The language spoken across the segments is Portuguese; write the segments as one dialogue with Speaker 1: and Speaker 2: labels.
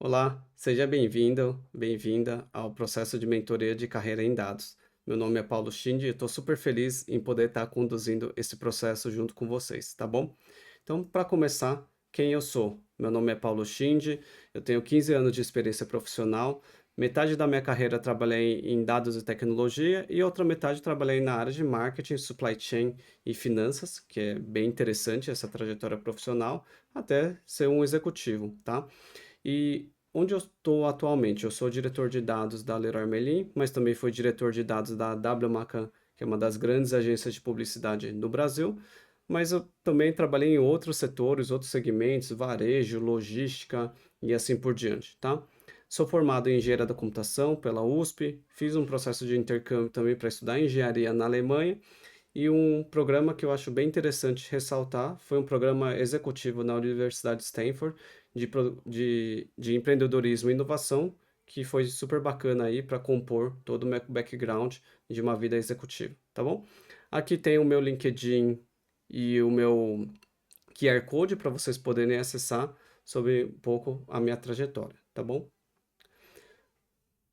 Speaker 1: Olá, seja bem-vindo, bem-vinda ao processo de mentoria de carreira em dados. Meu nome é Paulo Schindi e estou super feliz em poder estar conduzindo esse processo junto com vocês, tá bom? Então, para começar, quem eu sou? Meu nome é Paulo Schindi, eu tenho 15 anos de experiência profissional. Metade da minha carreira trabalhei em dados e tecnologia e outra metade trabalhei na área de marketing, supply chain e finanças, que é bem interessante essa trajetória profissional, até ser um executivo, tá? E onde eu estou atualmente? Eu sou diretor de dados da Leroy Merlin, mas também fui diretor de dados da W Macan, que é uma das grandes agências de publicidade no Brasil. Mas eu também trabalhei em outros setores, outros segmentos, varejo, logística e assim por diante, tá? Sou formado em engenharia da computação pela USP, fiz um processo de intercâmbio também para estudar engenharia na Alemanha e um programa que eu acho bem interessante ressaltar foi um programa executivo na Universidade de Stanford de empreendedorismo e inovação, que foi super bacana aí para compor todo o meu background de uma vida executiva, tá bom? Aqui tem o meu LinkedIn e o meu QR Code para vocês poderem acessar sobre um pouco a minha trajetória, tá bom?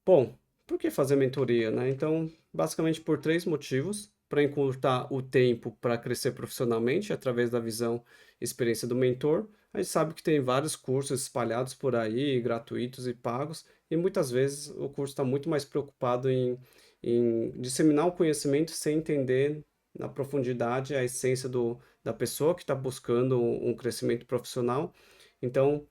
Speaker 1: Bom, por que fazer mentoria, né? Então, basicamente por três motivos: para encurtar o tempo para crescer profissionalmente através da visão e experiência do mentor. A gente sabe que tem vários cursos espalhados por aí, gratuitos e pagos, e muitas vezes o curso está muito mais preocupado em disseminar o conhecimento sem entender na profundidade a essência da pessoa que está buscando um crescimento profissional. Então,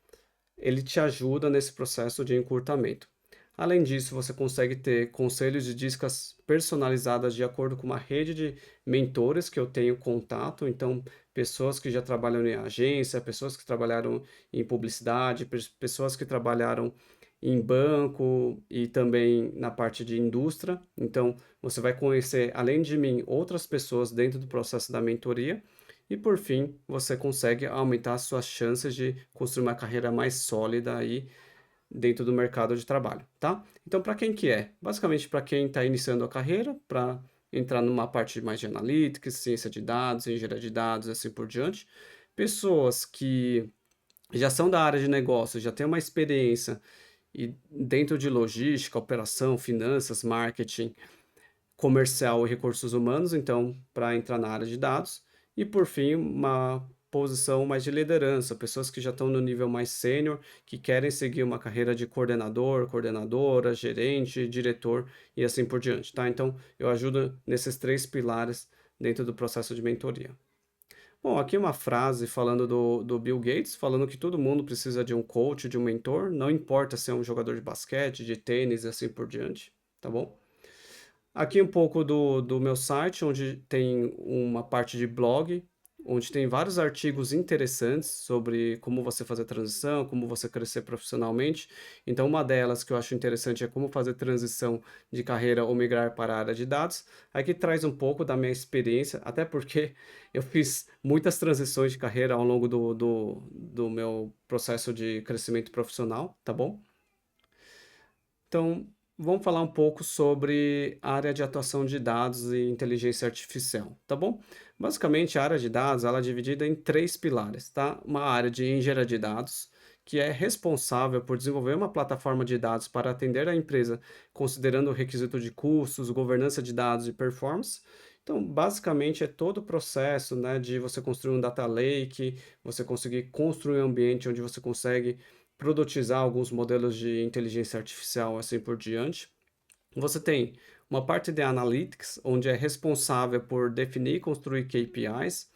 Speaker 1: ele te ajuda nesse processo de encurtamento. Além disso, você consegue ter conselhos e dicas personalizadas de acordo com uma rede de mentores que eu tenho contato, então pessoas que já trabalham em agência, pessoas que trabalharam em publicidade, pessoas que trabalharam em banco e também na parte de indústria. Então, você vai conhecer, além de mim, outras pessoas dentro do processo da mentoria. E por fim, você consegue aumentar as suas chances de construir uma carreira mais sólida aí dentro do mercado de trabalho, tá? Então, para quem que é? Basicamente, para quem está iniciando a carreira, para entrar numa parte mais de analytics, ciência de dados, engenharia de dados, assim por diante. Pessoas que já são da área de negócio, já têm uma experiência e dentro de logística, operação, finanças, marketing, comercial e recursos humanos, então, para entrar na área de dados. E, por fim, uma posição mais de liderança, pessoas que já estão no nível mais sênior, que querem seguir uma carreira de coordenador, coordenadora, gerente, diretor e assim por diante, tá? Então, eu ajudo nesses três pilares dentro do processo de mentoria. Bom, aqui uma frase falando do Bill Gates, falando que todo mundo precisa de um coach, de um mentor, não importa se é um jogador de basquete, de tênis e assim por diante, tá bom? Aqui um pouco do meu site, onde tem uma parte de blog, onde tem vários artigos interessantes sobre como você fazer transição, como você crescer profissionalmente. Então, uma delas que eu acho interessante é como fazer transição de carreira ou migrar para a área de dados. Aqui traz um pouco da minha experiência, até porque eu fiz muitas transições de carreira ao longo do meu processo de crescimento profissional, tá bom? Então, vamos falar um pouco sobre a área de atuação de dados e inteligência artificial, tá bom? Basicamente, a área de dados ela é dividida em três pilares, tá? Uma área de engenharia de dados, que é responsável por desenvolver uma plataforma de dados para atender a empresa, considerando o requisito de custos, governança de dados e performance. Então, basicamente, é todo o processo, né, de você construir um data lake, você conseguir construir um ambiente onde você consegue produtizar alguns modelos de inteligência artificial, assim por diante. Você tem uma parte de analytics, onde é responsável por definir e construir KPIs,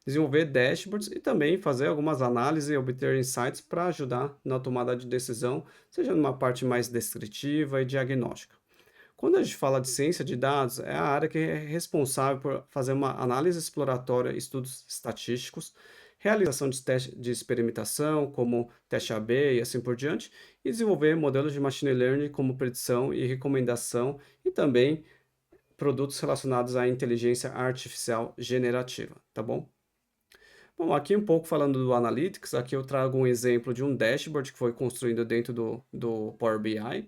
Speaker 1: desenvolver dashboards e também fazer algumas análises e obter insights para ajudar na tomada de decisão, seja numa parte mais descritiva e diagnóstica. Quando a gente fala de ciência de dados, é a área que é responsável por fazer uma análise exploratória, estudos estatísticos, realização de testes de experimentação, como teste A/B e assim por diante, e desenvolver modelos de machine learning como predição e recomendação, e também produtos relacionados à inteligência artificial generativa, tá bom? Bom, aqui um pouco falando do Analytics, aqui eu trago um exemplo de um dashboard que foi construído dentro do Power BI.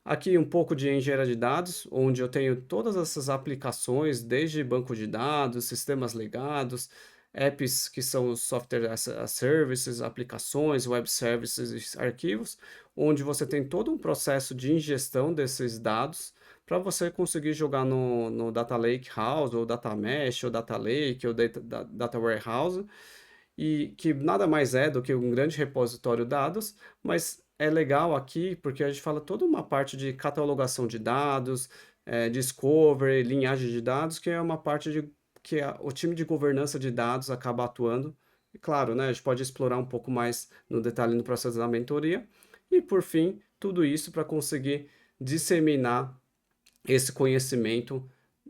Speaker 1: Aqui um pouco de engenharia de dados, onde eu tenho todas essas aplicações, desde banco de dados, sistemas legados, apps que são os software as services, aplicações, web services, arquivos, onde você tem todo um processo de ingestão desses dados para você conseguir jogar no Data Lake House, ou Data Mesh, ou Data Lake, ou Data Warehouse, e que nada mais é do que um grande repositório de dados, mas é legal aqui porque a gente fala toda uma parte de catalogação de dados, discovery, linhagem de dados, que é uma parte de que o time de governança de dados acaba atuando. E claro, né, a gente pode explorar um pouco mais no detalhe no processo da mentoria. E por fim, tudo isso para conseguir disseminar esse conhecimento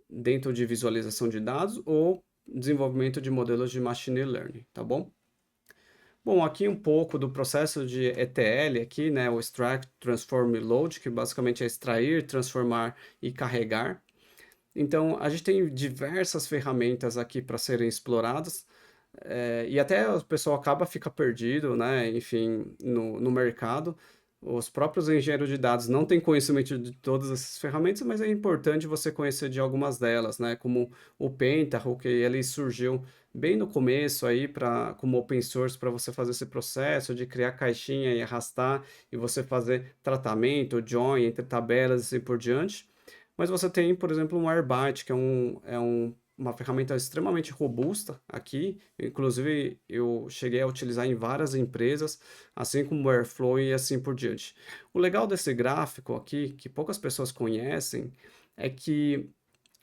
Speaker 1: dentro de visualização de dados ou desenvolvimento de modelos de machine learning, tá bom? Bom, aqui um pouco do processo de ETL aqui, né, o Extract, Transform e Load, que basicamente é extrair, transformar e carregar. Então, a gente tem diversas ferramentas aqui para serem exploradas, e até o pessoal fica perdido, né, enfim, no mercado. Os próprios engenheiros de dados não têm conhecimento de todas essas ferramentas, mas é importante você conhecer de algumas delas, né, como o Pentaho, que ele surgiu bem no começo aí como open source para você fazer esse processo de criar caixinha e arrastar e você fazer tratamento, join entre tabelas e assim por diante. Mas você tem, por exemplo, um Airbyte, que uma ferramenta extremamente robusta aqui. Inclusive, eu cheguei a utilizar em várias empresas, assim como o Airflow e assim por diante. O legal desse gráfico aqui, que poucas pessoas conhecem, é que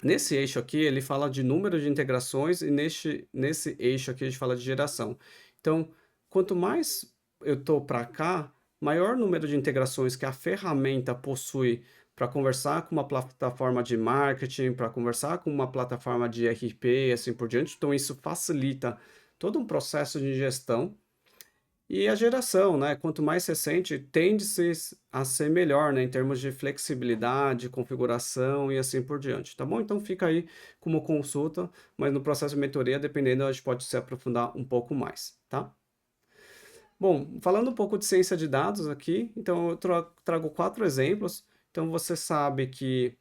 Speaker 1: nesse eixo aqui ele fala de número de integrações e nesse eixo aqui a gente fala de geração. Então, quanto mais eu estou para cá, maior número de integrações que a ferramenta possui para conversar com uma plataforma de marketing, para conversar com uma plataforma de RP e assim por diante. Então, isso facilita todo um processo de gestão e a geração, né? Quanto mais recente, tende-se a ser melhor, né? Em termos de flexibilidade, configuração e assim por diante, tá bom? Então fica aí como consulta, mas no processo de mentoria, dependendo, a gente pode se aprofundar um pouco mais, tá? Bom, falando um pouco de ciência de dados aqui, então eu trago 4 exemplos. Então você sabe que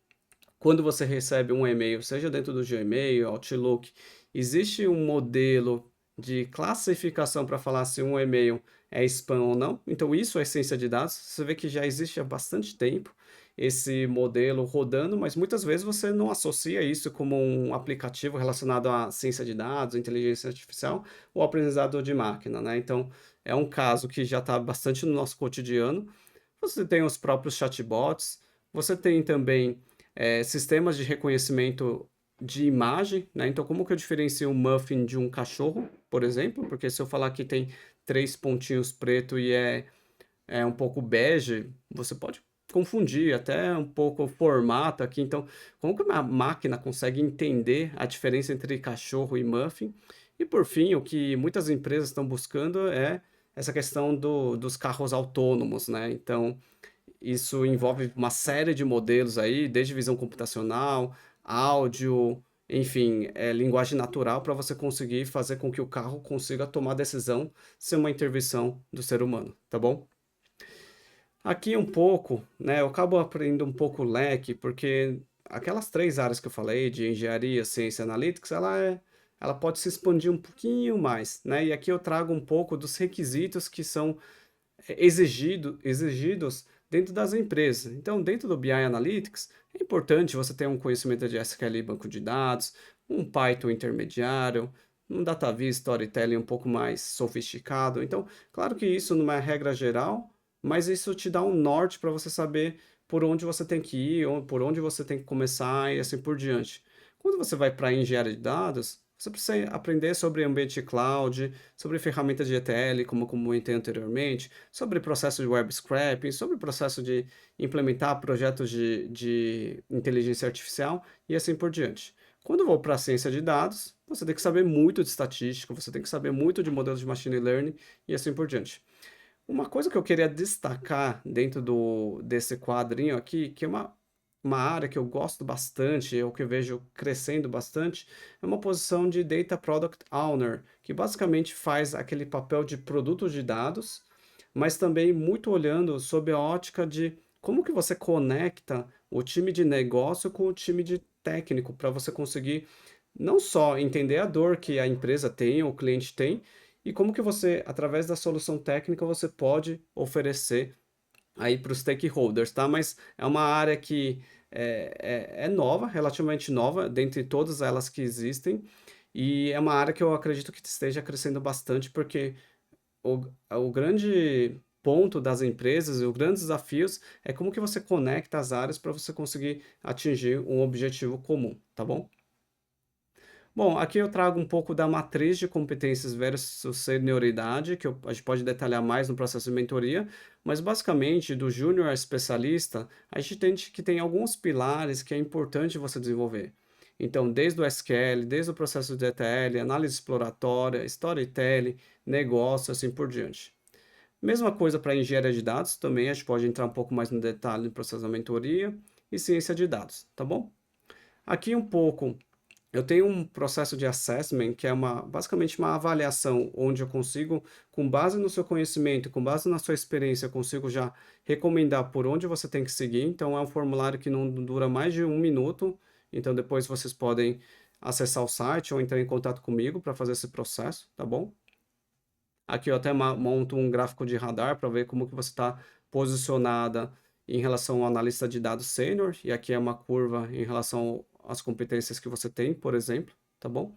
Speaker 1: quando você recebe um e-mail, seja dentro do Gmail, Outlook, existe um modelo de classificação para falar se um e-mail é spam ou não. Então, isso é ciência de dados. Você vê que já existe há bastante tempo esse modelo rodando, mas muitas vezes você não associa isso como um aplicativo relacionado à ciência de dados, inteligência artificial ou aprendizado de máquina, né? Então, é um caso que já está bastante no nosso cotidiano. Você tem os próprios chatbots, você tem também sistemas de reconhecimento de imagem, né? Então, como que eu diferencio um muffin de um cachorro, por exemplo? Porque se eu falar que tem 3 pontinhos preto e é um pouco bege, você pode confundir até um pouco o formato aqui. Então, como que uma máquina consegue entender a diferença entre cachorro e muffin? E por fim, o que muitas empresas estão buscando é essa questão dos carros autônomos, né? Então, isso envolve uma série de modelos aí, desde visão computacional, áudio, enfim, linguagem natural para você conseguir fazer com que o carro consiga tomar decisão sem uma intervenção do ser humano, tá bom? Aqui um pouco, né, eu acabo aprendendo um pouco o leque, porque aquelas 3 áreas que eu falei, de engenharia, ciência e analytics, ela pode se expandir um pouquinho mais, né? E aqui eu trago um pouco dos requisitos que são exigidos dentro das empresas. Então, dentro do BI Analytics, é importante você ter um conhecimento de SQL e banco de dados, um Python intermediário, um DataVis Storytelling um pouco mais sofisticado. Então, claro que isso não é regra geral, mas isso te dá um norte para você saber por onde você tem que ir, ou por onde você tem que começar e assim por diante. Quando você vai para a engenharia de dados, você precisa aprender sobre ambiente cloud, sobre ferramentas de ETL, como comentei anteriormente, sobre processo de web scraping, sobre processo de implementar projetos de inteligência artificial e assim por diante. Quando eu vou para a ciência de dados, você tem que saber muito de estatística, você tem que saber muito de modelos de machine learning e assim por diante. Uma coisa que eu queria destacar dentro desse quadrinho aqui, que é uma área que eu gosto bastante, é o que eu vejo crescendo bastante, é uma posição de Data Product Owner, que basicamente faz aquele papel de produto de dados, mas também muito olhando sob a ótica de como que você conecta o time de negócio com o time de técnico, para você conseguir não só entender a dor que a empresa tem ou o cliente tem, e como que você, através da solução técnica, você pode oferecer aí para os stakeholders, tá? Mas é uma área que é nova, relativamente nova, dentre todas elas que existem, e é uma área que eu acredito que esteja crescendo bastante, porque o, o grande ponto das empresas e os grandes desafios é como que você conecta as áreas para você conseguir atingir um objetivo comum, tá bom? Bom, aqui eu trago um pouco da matriz de competências versus senioridade, que a gente pode detalhar mais no processo de mentoria, mas basicamente do júnior a especialista, a gente entende que tem alguns pilares que é importante você desenvolver. Então, desde o SQL, desde o processo de ETL, análise exploratória, storytelling, negócio, assim por diante. Mesma coisa para engenharia de dados, também a gente pode entrar um pouco mais no detalhe no processo da mentoria e ciência de dados, tá bom? Aqui um pouco eu tenho um processo de assessment que é basicamente uma avaliação onde eu consigo, com base no seu conhecimento, com base na sua experiência, eu consigo já recomendar por onde você tem que seguir. Então é um formulário que não dura mais de 1 minuto. Então depois vocês podem acessar o site ou entrar em contato comigo para fazer esse processo, tá bom? Aqui eu até monto um gráfico de radar para ver como que você está posicionada em relação ao analista de dados sênior, e aqui é uma curva em relação às competências que você tem, por exemplo, tá bom?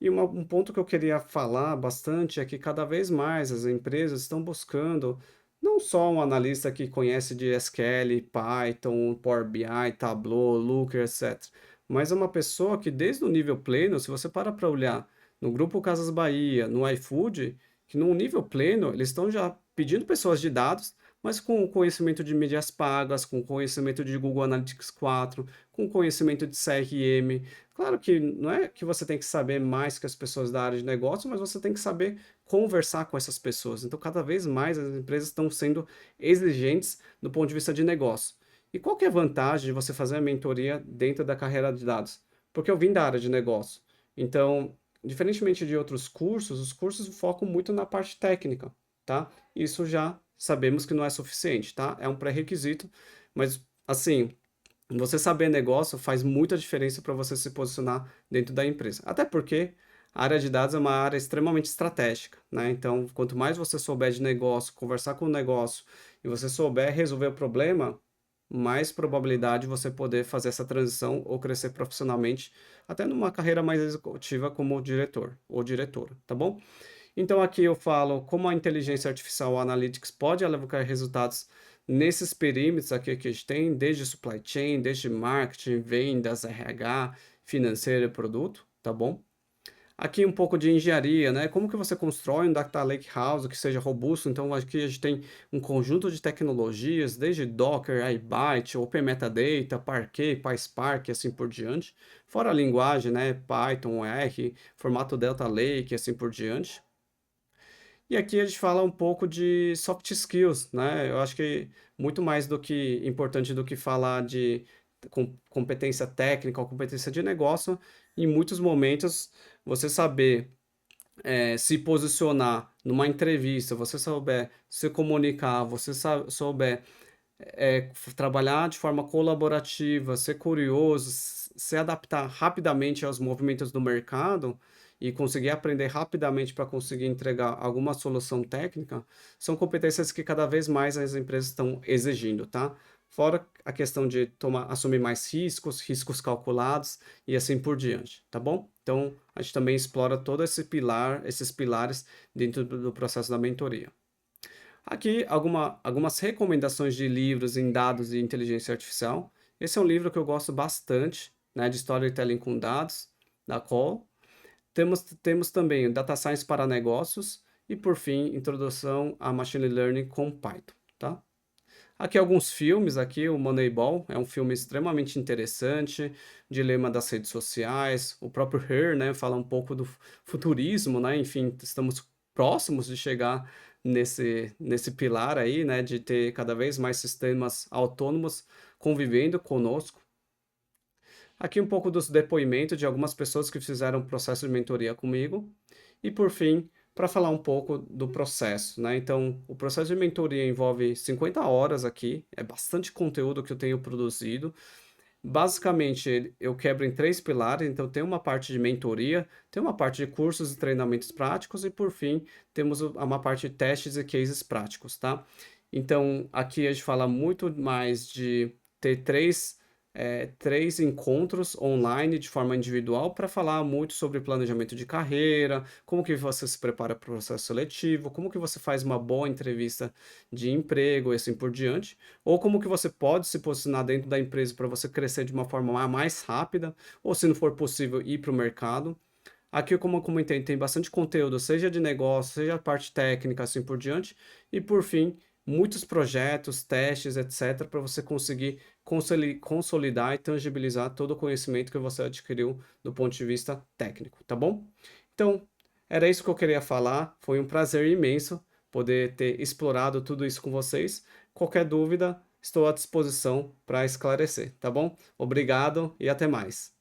Speaker 1: E um ponto que eu queria falar bastante é que cada vez mais as empresas estão buscando não só um analista que conhece de SQL, Python, Power BI, Tableau, Looker, etc. Mas é uma pessoa que desde o nível pleno, se você para olhar no Grupo Casas Bahia, no iFood, que no nível pleno eles estão já pedindo pessoas de dados, mas com conhecimento de mídias pagas, com conhecimento de Google Analytics 4, com conhecimento de CRM. Claro que não é que você tem que saber mais que as pessoas da área de negócio, mas você tem que saber conversar com essas pessoas. Então, cada vez mais as empresas estão sendo exigentes do ponto de vista de negócio. E qual que é a vantagem de você fazer a mentoria dentro da carreira de dados? Porque eu vim da área de negócio. Então, diferentemente de outros cursos, os cursos focam muito na parte técnica, tá? Isso já sabemos que não é suficiente, tá? É um pré-requisito, mas assim, você saber negócio faz muita diferença para você se posicionar dentro da empresa. Até porque a área de dados é uma área extremamente estratégica, né? Então, quanto mais você souber de negócio, conversar com o negócio e você souber resolver o problema, mais probabilidade você poder fazer essa transição ou crescer profissionalmente, até numa carreira mais executiva como diretor ou diretora, tá bom? Então aqui eu falo como a inteligência artificial analytics pode alavancar resultados nesses perímetros aqui que a gente tem, desde supply chain, desde marketing, vendas, RH, financeiro e produto, tá bom? Aqui um pouco de engenharia, né? Como que você constrói um data lake house que seja robusto? Então aqui a gente tem um conjunto de tecnologias, desde Docker, iByte, Open Metadata, Parquet, PySpark e assim por diante. Fora a linguagem, né? Python, R, formato Delta Lake e assim por diante. E aqui a gente fala um pouco de soft skills, né? Eu acho que muito mais do que importante do que falar de competência técnica ou competência de negócio, em muitos momentos você saber se posicionar numa entrevista, você souber se comunicar, você souber trabalhar de forma colaborativa, ser curioso, se adaptar rapidamente aos movimentos do mercado e conseguir aprender rapidamente para conseguir entregar alguma solução técnica, são competências que cada vez mais as empresas estão exigindo, tá? Fora a questão de assumir mais riscos, riscos calculados e assim por diante, tá bom? Então, a gente também explora todo esses pilares dentro do processo da mentoria. Aqui algumas recomendações de livros em dados e inteligência artificial. Esse é um livro que eu gosto bastante, né, de storytelling com dados, da Cole. Temos também o Data Science para Negócios e, por fim, Introdução a Machine Learning com Python, tá? Aqui alguns filmes, aqui o Moneyball é um filme extremamente interessante, dilema das redes sociais, o próprio Her, né, fala um pouco do futurismo, né, enfim, estamos próximos de chegar nesse pilar aí, né, de ter cada vez mais sistemas autônomos convivendo conosco. Aqui um pouco dos depoimentos de algumas pessoas que fizeram o processo de mentoria comigo. E por fim, para falar um pouco do processo, né? Então, o processo de mentoria envolve 50 horas aqui, é bastante conteúdo que eu tenho produzido. Basicamente, eu quebro em 3 pilares, então tem uma parte de mentoria, tem uma parte de cursos e treinamentos práticos e, por fim, temos uma parte de testes e cases práticos, tá? Então, aqui a gente fala muito mais de ter 3 encontros online de forma individual para falar muito sobre planejamento de carreira, como que você se prepara para o processo seletivo, como que você faz uma boa entrevista de emprego e assim por diante, ou como que você pode se posicionar dentro da empresa para você crescer de uma forma mais rápida, ou se não for possível, ir para o mercado. Aqui, como eu comentei, tem bastante conteúdo, seja de negócio, seja a parte técnica, assim por diante. E por fim, muitos projetos, testes, etc., para você conseguir consolidar e tangibilizar todo o conhecimento que você adquiriu do ponto de vista técnico, tá bom? Então, era isso que eu queria falar. Foi um prazer imenso poder ter explorado tudo isso com vocês. Qualquer dúvida, estou à disposição para esclarecer, tá bom? Obrigado e até mais.